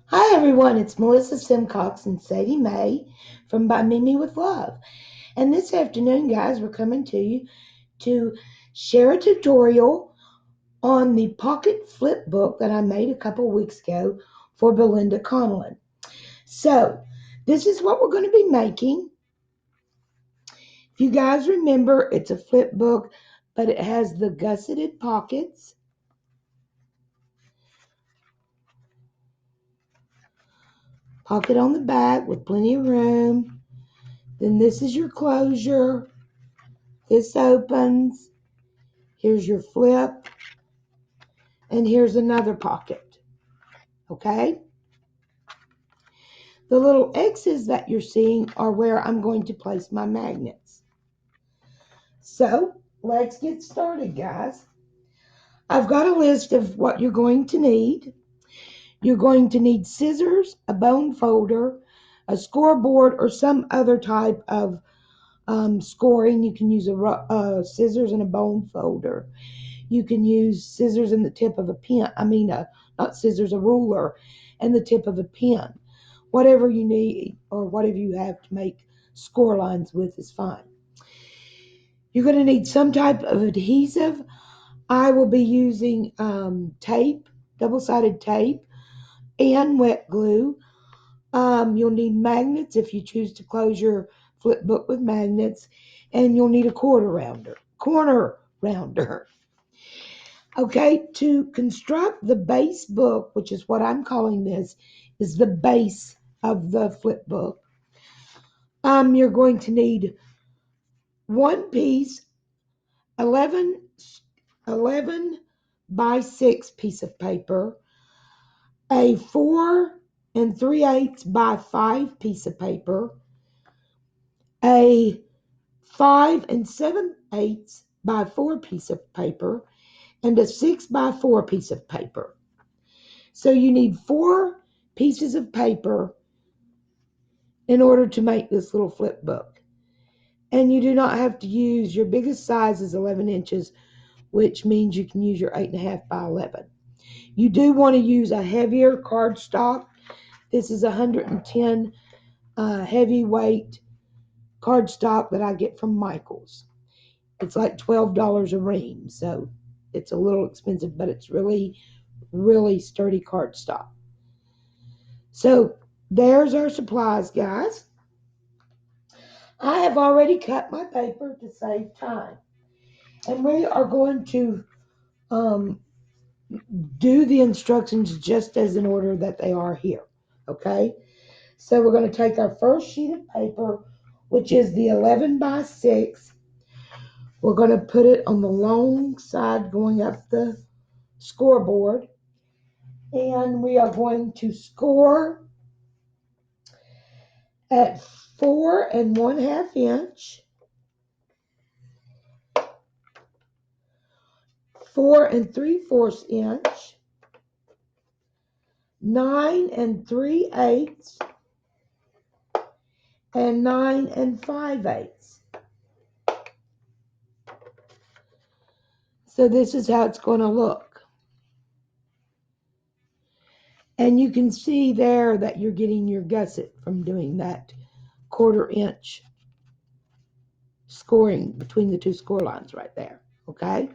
Hi everyone, it's Melissa Simcox and Sadie Mae from By Mimi with Love. And this afternoon, guys, we're coming to you to share a tutorial on the pocket flip book that I made a couple weeks ago for Belinda Connellan. So, this is what we're going to be making. If you guys remember, it's a flip book, but it has the gusseted pockets. Pocket on the back with plenty of room. Then this is your closure. This opens. Here's your flip. And here's another pocket. Okay? The little X's that you're seeing are where I'm going to place my magnets. So, let's get started, guys. I've got a list of what you're going to need. You're going to need scissors, a bone folder, a scoreboard, or some other type of scoring. You can use scissors and a bone folder. You can use scissors and the tip of a pen. Not scissors, a ruler and the tip of a pen. Whatever you need or whatever you have to make score lines with is fine. You're going to need some type of adhesive. I will be using tape, double-sided tape, and wet glue. You'll need magnets if you choose to close your flip book with magnets, and you'll need a corner rounder. Okay, to construct the base book, which is what I'm calling this, is the base of the flip book. You're going to need one piece, 11, 11 by 6 piece of paper, a 4 and 3/8 by 5 piece of paper, a 5 and 7/8 by 4 piece of paper, and a 6 by 4 piece of paper. So you need 4 pieces of paper in order to make this little flip book. And you do not have to use, your biggest size is 11 inches, which means you can use your 8.5 by 11. You do want to use a heavier cardstock. This is 110 heavyweight cardstock that I get from Michaels. It's like $12 a ream, so it's a little expensive, but it's really, really sturdy cardstock. So there's our supplies, guys. I have already cut my paper to save time. And we are going to um, do the instructions just as in order that they are here. Okay? So we're going to take our first sheet of paper, which is the 11 by 6. We're going to put it on the long side going up the scoreboard. And we are going to score at 4 1/2 inch, 4 3/4 inch, 9 3/8, and 9 5/8. So this is how it's going to look. And you can see there that you're getting your gusset from doing that 1/4 inch scoring between the two score lines right there. Okay.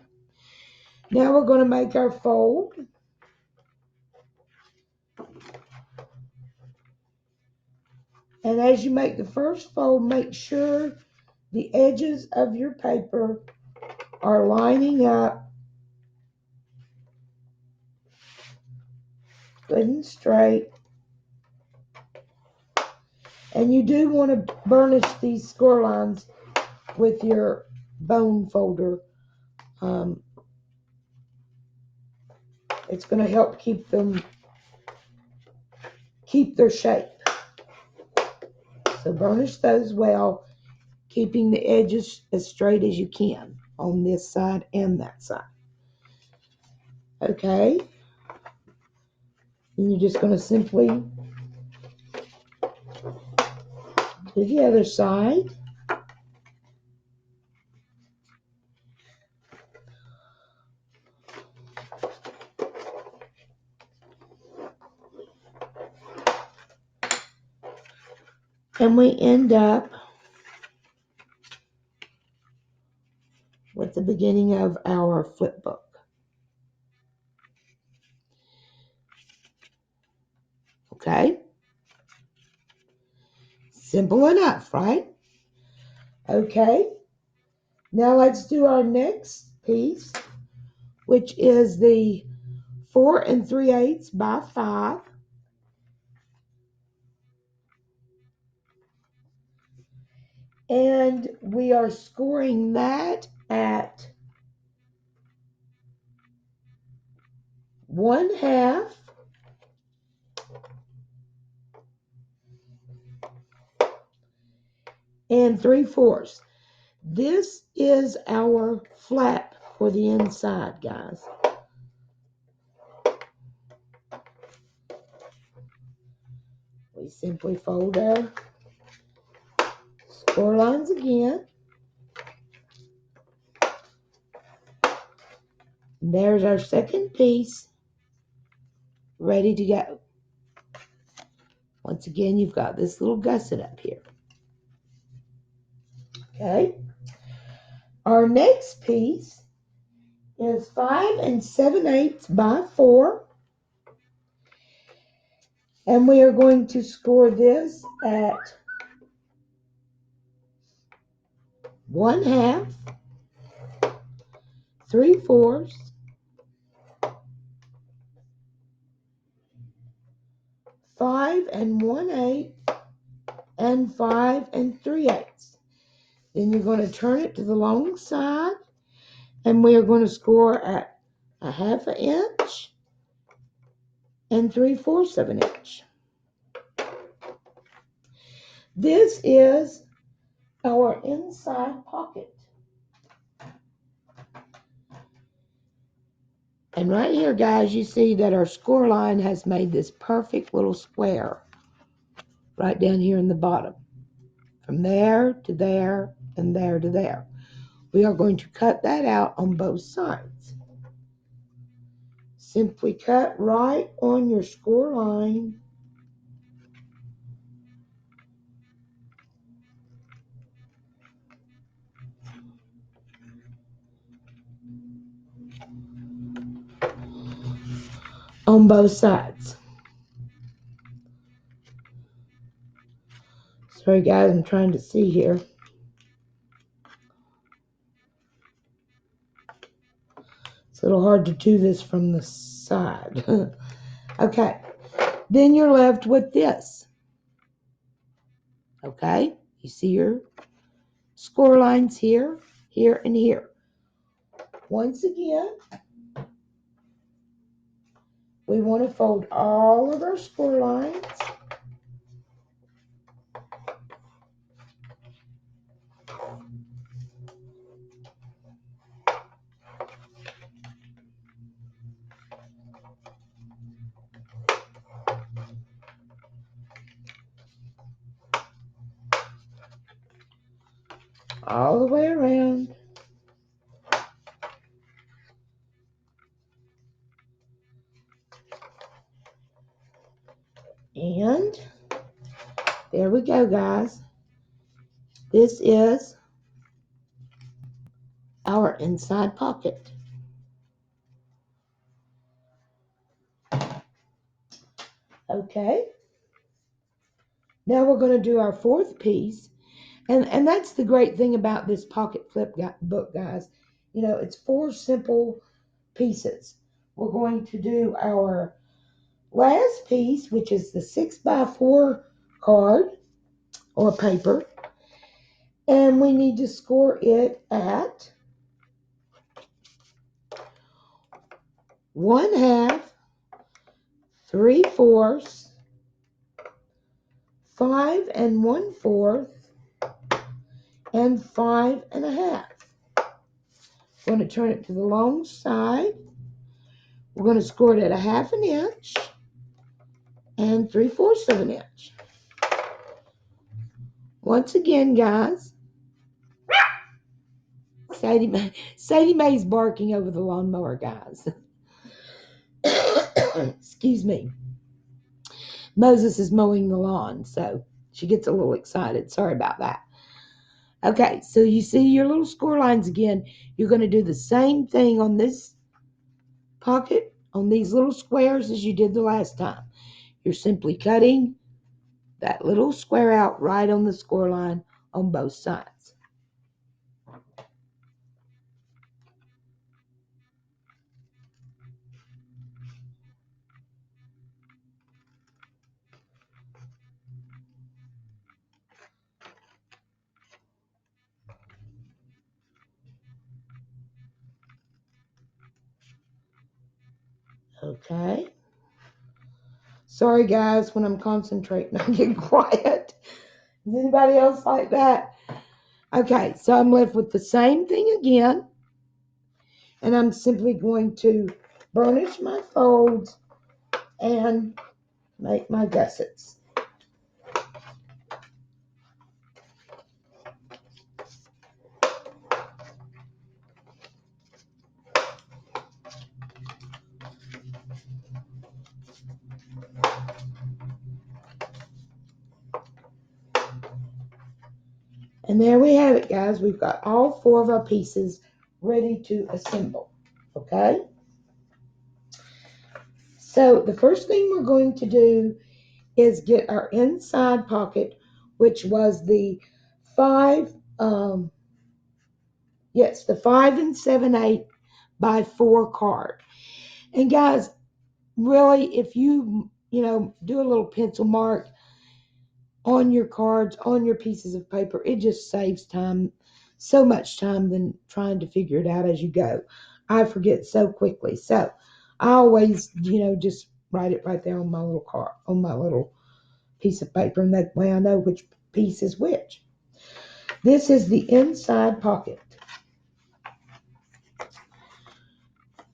Now we're going to make our fold. And as you make the first fold, make sure the edges of your paper are lining up good and straight. And you do want to burnish these score lines with your bone folder. It's going to help keep their shape. So burnish those well, keeping the edges as straight as you can on this side and that side. Okay. And you're just going to simply do the other side. And we end up with the beginning of our flip book. Okay? Simple enough, right? Okay. Now let's do our next piece, which is the 4 3/8 by 5. And we are scoring that at 1/2 and 3/4. This is our flap for the inside, guys. We simply fold our score lines again. And there's our second piece ready to go. Once again, you've got this little gusset up here. Okay. Our next piece is 5 7/8 by 4. And we are going to score this at 1/2, 3/4, 5 1/8, and 5 3/8. Then you're going to turn it to the long side, and we are going to score at 1/2 inch and 3/4 of an inch. This is our inside pocket. And right here, guys, you see that our score line has made this perfect little square right down here in the bottom. From there to there and there to there. We are going to cut that out on both sides. Simply cut right on your score line. On both sides. Sorry guys, I'm trying to see here. It's a little hard to do this from the side. Okay, then you're left with this. Okay, you see your score lines here, here, and here. Once again, we want to fold all of our score lines. All the way around. And there we go, guys. This is our inside pocket. Okay. Now we're going to do our fourth piece. And that's the great thing about this pocket flip book, guys. You know, it's 4 simple pieces. We're going to do our last piece, which is the 6 by 4 card or paper. And we need to score it at 1/2, 3/4, 5 1/4, and 5 1/2. We're going to turn it to the long side. We're going to score it at 1/2 inch and 3/4 of an inch. Once again, guys, Sadie Mae's barking over the lawnmower, guys. Excuse me. Moses is mowing the lawn, so She gets a little excited. Sorry about that. Okay, so you see your little score lines again. You're going to do the same thing on this pocket, on these little squares as you did the last time. You're simply cutting that little square out right on the score line on both sides. Okay. Sorry, guys, when I'm concentrating, I get quiet. Is anybody else like that? Okay, so I'm left with the same thing again, and I'm simply going to burnish my folds and make my gussets. And there we have it, guys. We've got all 4 of our pieces ready to assemble. Okay? So the first thing we're going to do is get our inside pocket, which was the 5, the 5 7/8 by 4 card. And guys, really, if you do a little pencil mark on your cards, on your pieces of paper, it just saves time, so much time than trying to figure it out as you go. I forget so quickly. So I always, just write it right there on my little card, on my little piece of paper, and that way I know which piece is which. This is the inside pocket.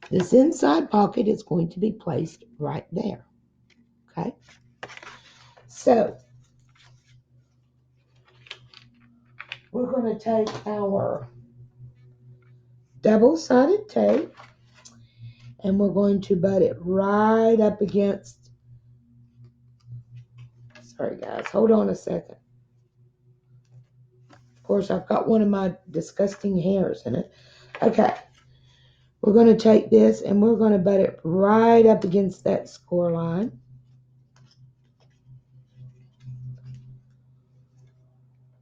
This inside pocket is going to be placed right there. Okay? So we're going to take our double-sided tape and we're going to butt it right up against, sorry guys, hold on a second. Of course, I've got one of my disgusting hairs in it. Okay, we're going to take this and we're going to butt it right up against that score line.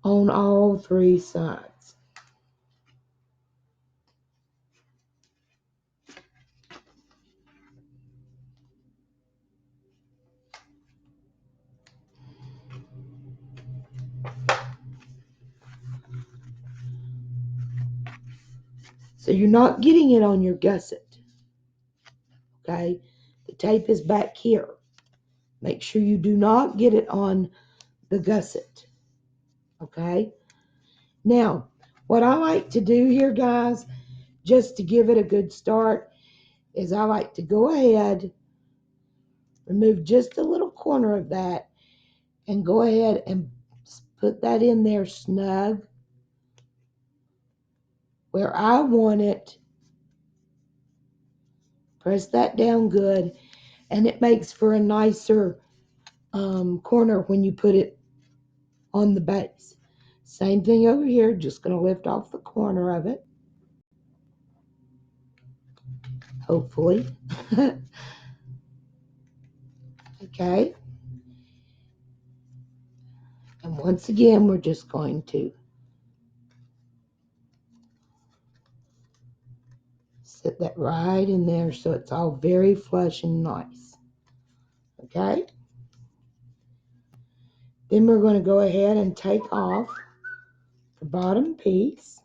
On all 3 sides. So you're not getting it on your gusset. Okay? The tape is back here. Make sure you do not get it on the gusset. Okay? Now, what I like to do here, guys, just to give it a good start, is I like to go ahead, remove just a little corner of that, and go ahead and put that in there snug where I want it. Press that down good, and it makes for a nicer corner when you put it on the base. Same thing over here, just going to lift off the corner of it. Hopefully. Okay. And once again, we're just going to set that right in there so it's all very flush and nice. Okay. Then we're going to go ahead and take off the bottom piece.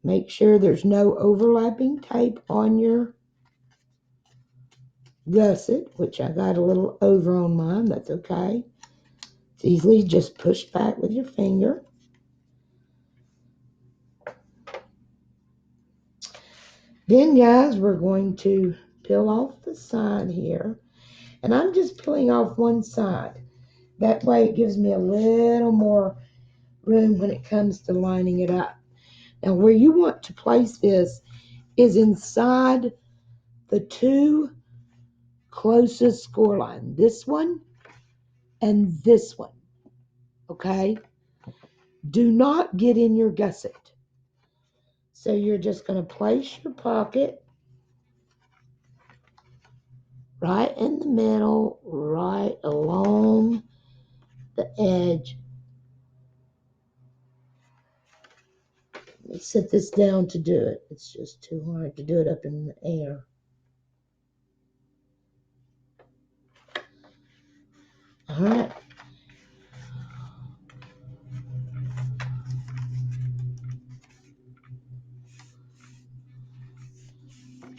Make sure there's no overlapping tape on your gusset, which I got a little over on mine. That's okay. It's easily just pushed back with your finger. Then, guys, we're going to peel off the side here. And I'm just peeling off one side. That way it gives me a little more room when it comes to lining it up. Now, where you want to place this is inside the 2 closest score line. This one and this one. okay? Do not get in your gusset. So you're just going to place your pocket right in the middle, right along the edge. Let me set this down to do it. It's just too hard to do it up in the air. All right.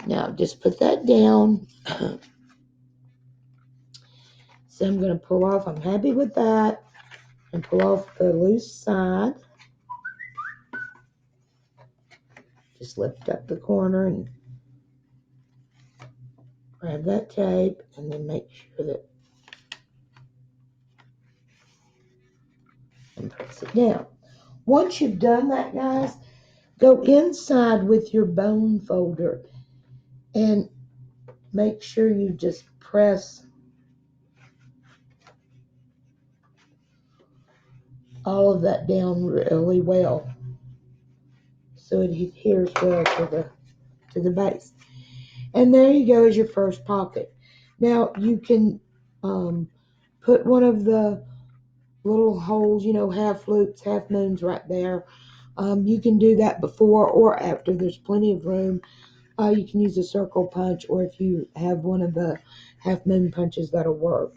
Now just put that down. So I'm going to pull off. I'm happy with that. And pull off the loose side. Just lift up the corner and grab that tape, and then make sure that and press it down. Once you've done that, guys, go inside with your bone folder and make sure you just press all of that down really well so it adheres well to the base. And there you go, is your first pocket. Now you can put one of the little holes, half loops, half moons right there. You can do that before or after. There's plenty of room. You can use a circle punch, or if you have one of the half moon punches, that'll work.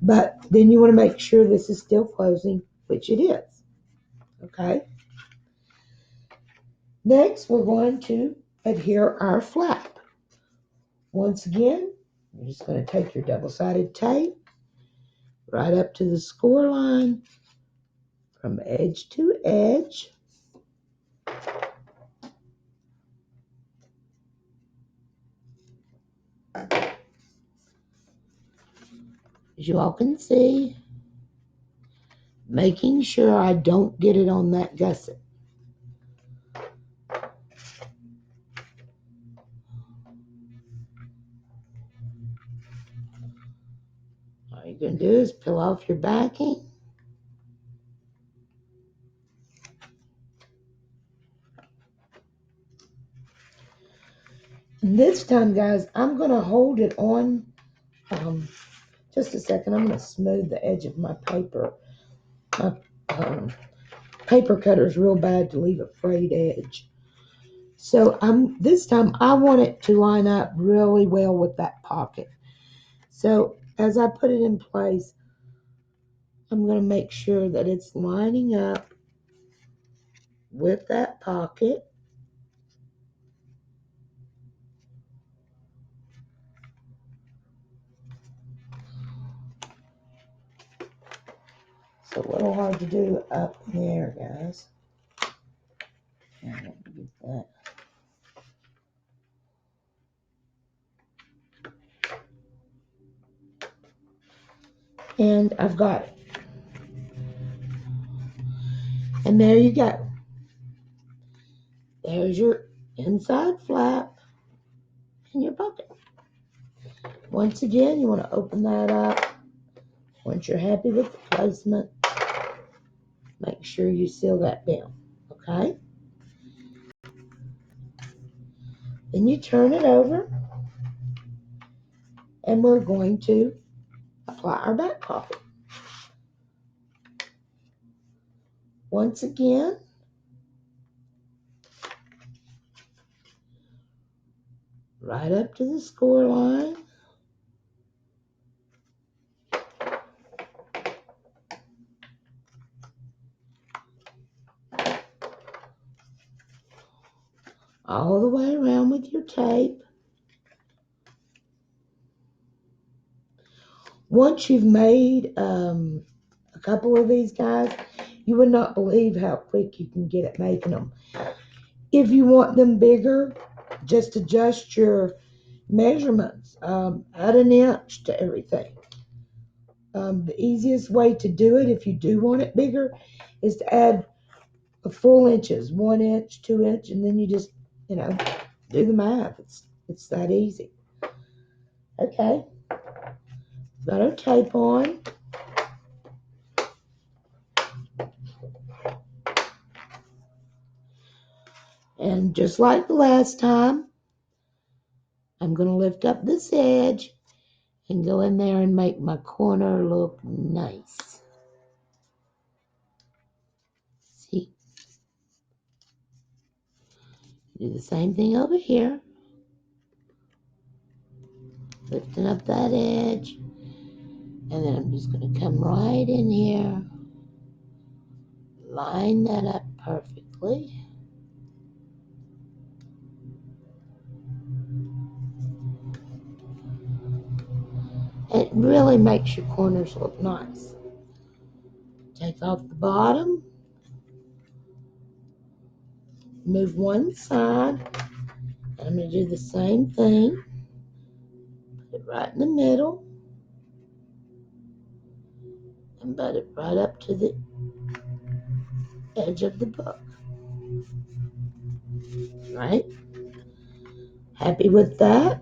But then you want to make sure this is still closing, which it is. Okay. Next, we're going to adhere our flap. Once again, you're just going to take your double-sided tape right up to the score line from edge to edge. As you all can see, making sure I don't get it on that gusset. All you're going to do is peel off your backing. And this time, guys, I'm going to hold it on. Just a second. I'm going to smooth the edge of my paper. My paper cutter is real bad to leave a frayed edge. So this time I want it to line up really well with that pocket. So as I put it in place, I'm going to make sure that it's lining up with that pocket. It's a little hard to do up in the air, guys. Let me get that. And I've got it. And there you go. There's your inside flap in your pocket. Once again, you want to open that up. Once you're happy with the placement, make sure you seal that down, okay? Then you turn it over, and we're going to apply our back pocket. Once again, right up to the score line. All the way around with your tape. Once you've made a couple of these, guys, you would not believe how quick you can get at making them. If you want them bigger, just adjust your measurements. Add an inch to everything. The easiest way to do it, if you do want it bigger, is to add a full inches, 1 inch, 2 inch, and then you just, do the math. It's that easy. Okay. Got our tape on. And just like the last time, I'm going to lift up this edge and go in there and make my corner look nice. See? Do the same thing over here. Lifting up that edge. And then I'm just going to come right in here. Line that up perfectly. It really makes your corners look nice. Take off the bottom. Move one side. And I'm going to do the same thing. Put it right in the middle. And butt it right up to the edge of the book. Right? Happy with that?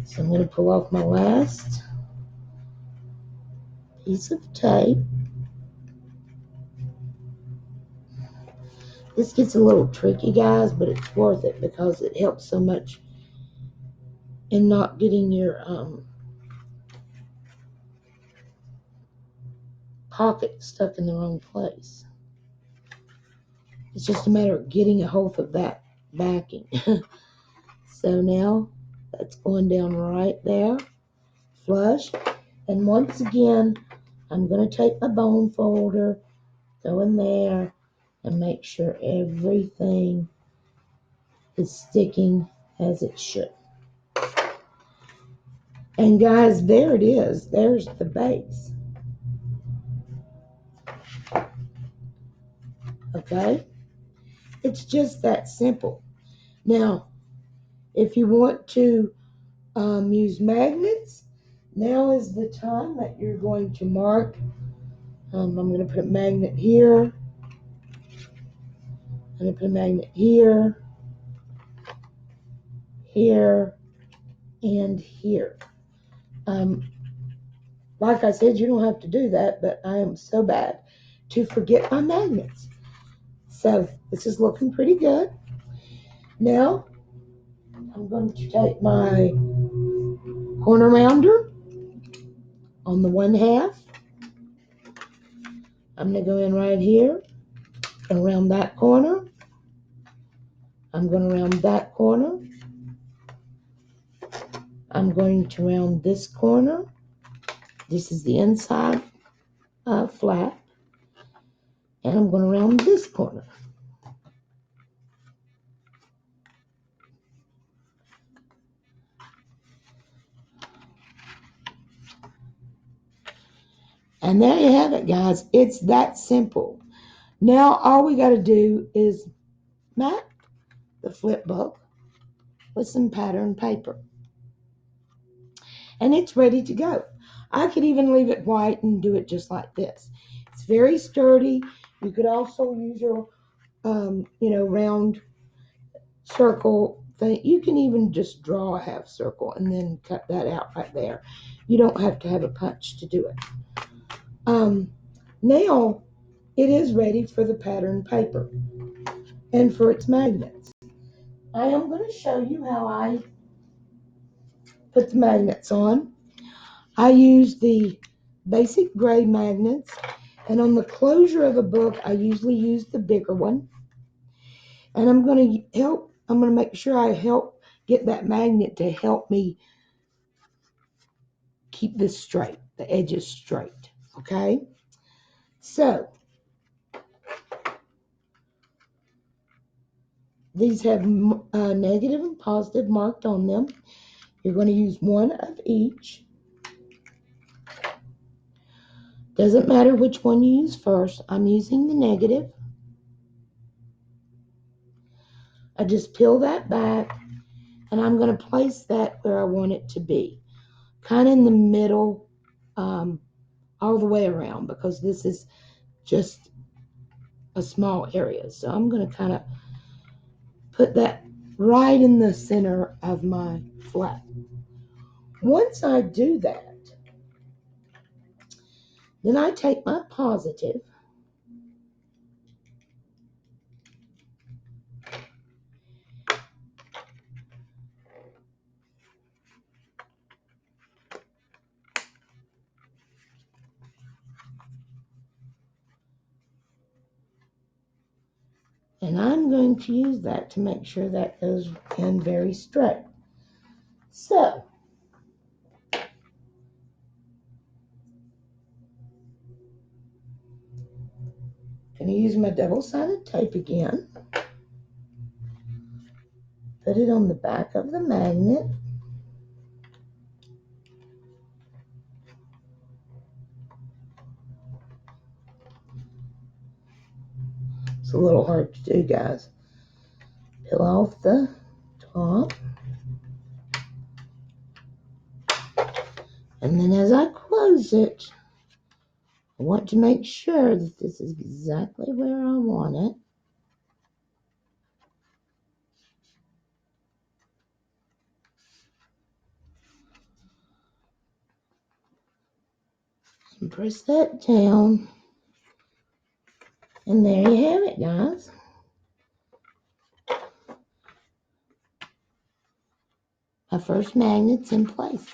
So I'm going to pull off my last piece of tape. This gets a little tricky, guys, but it's worth it because it helps so much in not getting your pocket stuck in the wrong place. It's just a matter of getting a hold of that backing. So now that's going down right there, flush. And once again, I'm going to take my bone folder, go in there, and make sure everything is sticking as it should. And guys, there it is. There's the base. Okay? It's just that simple. Now, if you want to use magnets, now is the time that you're going to mark. I'm going to put a magnet here. I'm going to put a magnet here, here, and here. Like I said, you don't have to do that, but I am so bad to forget my magnets. So this is looking pretty good. Now, I'm going to take my corner rounder on the 1/2. I'm going to go in right here and round that corner. I'm going to round that corner. I'm going to round this corner. This is the inside flap. And I'm going to round this corner. And there you have it, guys. It's that simple. Now all we got to do is mat the flip book with some pattern paper. And it's ready to go. I could even leave it white and do it just like this. It's very sturdy. You could also use your, round circle thing. You can even just draw a half circle and then cut that out right there. You don't have to have a punch to do it. Now it is ready for the pattern paper and for its magnets. I am going to show you how I put the magnets on. I use the basic gray magnets, and on the closure of a book, I usually use the bigger one. And I'm going to make sure I help get that magnet to help me keep this straight, the edges straight, okay? So, these have negative and positive marked on them. You're going to use one of each. Doesn't matter which one you use first. I'm using the negative. I just peel that back, and I'm going to place that where I want it to be. Kind of in the middle, all the way around, because this is just a small area. So I'm going to kind of put that right in the center of my flap. Once I do that, then I take my positive And I'm going to use that to make sure that goes in very straight. So, I'm going to use my double-sided tape again. Put it on the back of the magnet. It's a little hard to do, guys. Peel off the top. And then as I close it, I want to make sure that this is exactly where I want it. And press that down. And there you have it, guys. My first magnet's in place.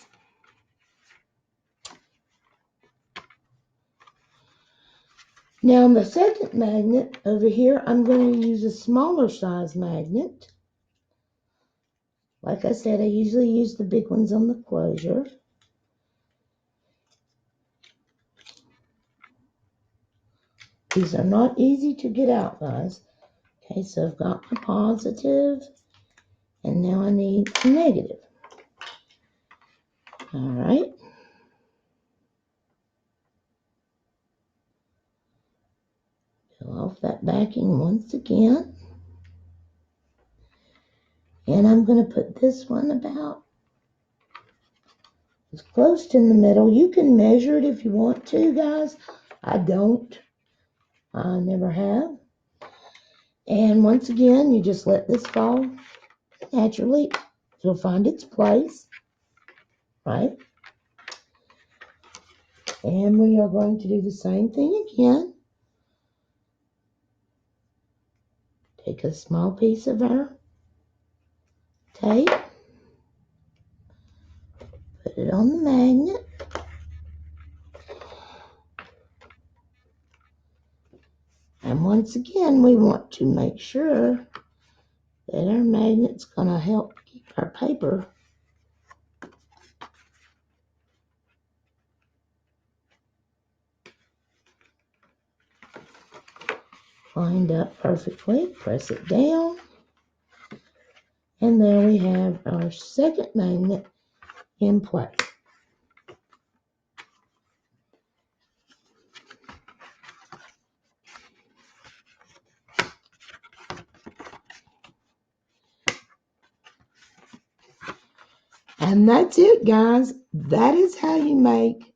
Now, the second magnet over here, I'm going to use a smaller size magnet. Like I said, I usually use the big ones on the closure. These are not easy to get out, guys. Okay, so I've got my positive, and now I need a negative. All right. Peel off that backing once again. And I'm going to put this one about as close to in the middle. You can measure it if you want to, guys. I don't. I never have. And once again, you just let this fall naturally. It'll find its place, right? And we are going to do the same thing again. Take a small piece of our tape, put it on the magnet, and once again, we want to make sure that our magnet's going to help keep our paper lined up perfectly. Press it down, and there we have our second magnet in place. And that's it, guys. That is how you make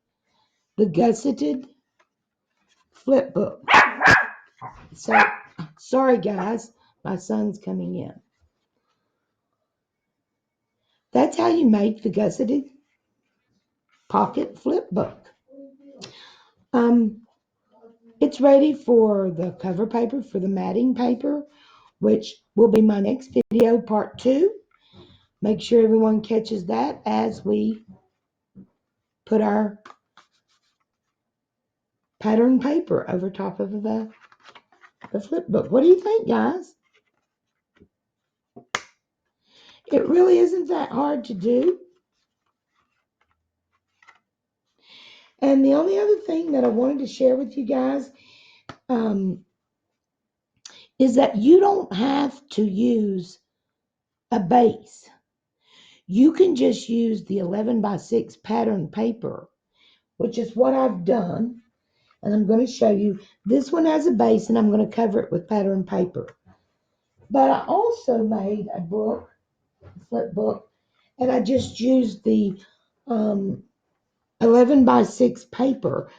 the gusseted flip book. So, sorry, guys. My son's coming in. That's how you make the gusseted pocket flip book. It's ready for the cover paper, for the matting paper, which will be my next video, part 2. Make sure everyone catches that as we put our pattern paper over top of the flip book. What do you think, guys? It really isn't that hard to do. And the only other thing that I wanted to share with you guys is that you don't have to use a base. You can just use the 11 by 6 pattern paper, which is what I've done. And I'm going to show you. This one has a base, and I'm going to cover it with pattern paper. But I also made a book, a flip book, and I just used the 11 by 6 paper.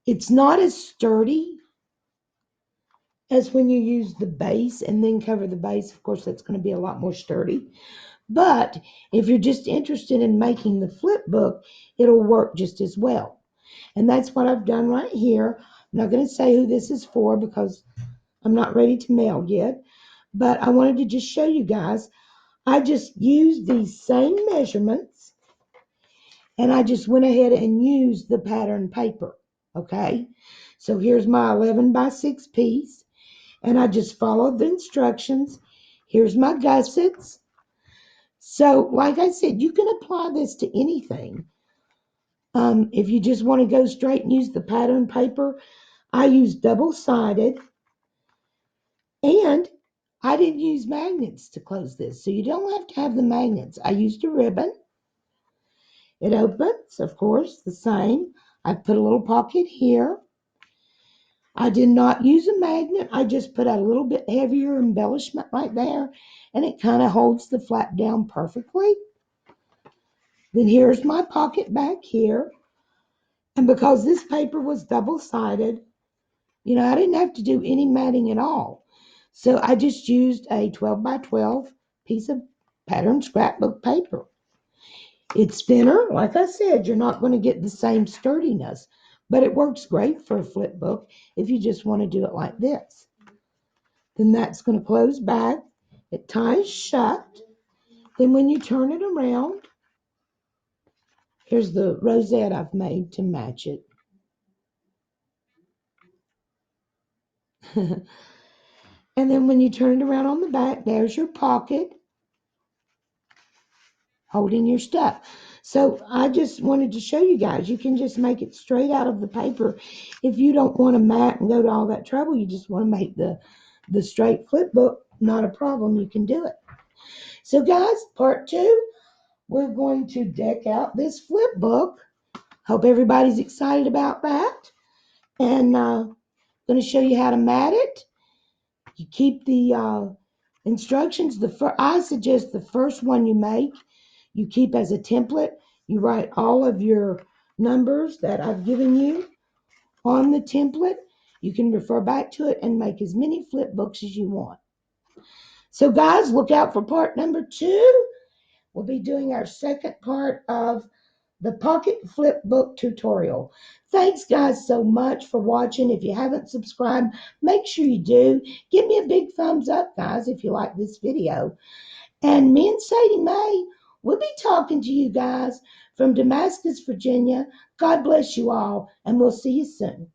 It's not as sturdy as when you use the base and then cover the base. Of course, that's going to be a lot more sturdy. But if you're just interested in making the flip book, it'll work just as well. And that's what I've done right here. I'm not going to say who this is for because I'm not ready to mail yet. But I wanted to just show you guys. I just used these same measurements, and I just went ahead and used the pattern paper. Okay, so here's my 11 by 6 piece, and I just followed the instructions. Here's my gussets. So, like I said, you can apply this to anything. If you just want to go straight and use the pattern paper, I use double-sided, and I didn't use magnets to close this, so you don't have to have the magnets. I used a ribbon. It opens, of course, the same. I put a little pocket here. I did not use a magnet. I just put a little bit heavier embellishment right there, and it kind of holds the flap down perfectly. Then here's my pocket back here. And because this paper was double-sided, I didn't have to do any matting at all. So I just used a 12 by 12 piece of pattern scrapbook paper. It's thinner. Like I said, you're not going to get the same sturdiness, but it works great for a flip book if you just want to do it like this. Then that's going to close back. It ties shut. Then when you turn it around, here's the rosette I've made to match it. And then when you turn it around on the back, there's your pocket holding your stuff. So I just wanted to show you guys, you can just make it straight out of the paper. If you don't want to mat and go to all that trouble, you just want to make the straight flip book, not a problem, you can do it. So guys, part 2, we're going to deck out this flip book. Hope everybody's excited about that. And going to show you how to mat it. You keep the instructions. I suggest the first one you make, you keep as a template. You write all of your numbers that I've given you on the template. You can refer back to it and make as many flip books as you want. So guys, look out for part number 2. We'll be doing our second part of the pocket flip book tutorial. Thanks guys so much for watching. If you haven't subscribed, make sure you do. Give me a big thumbs up, guys, if you like this video. And me and Sadie Mae will be talking to you guys from Damascus, Virginia. God bless you all, and we'll see you soon.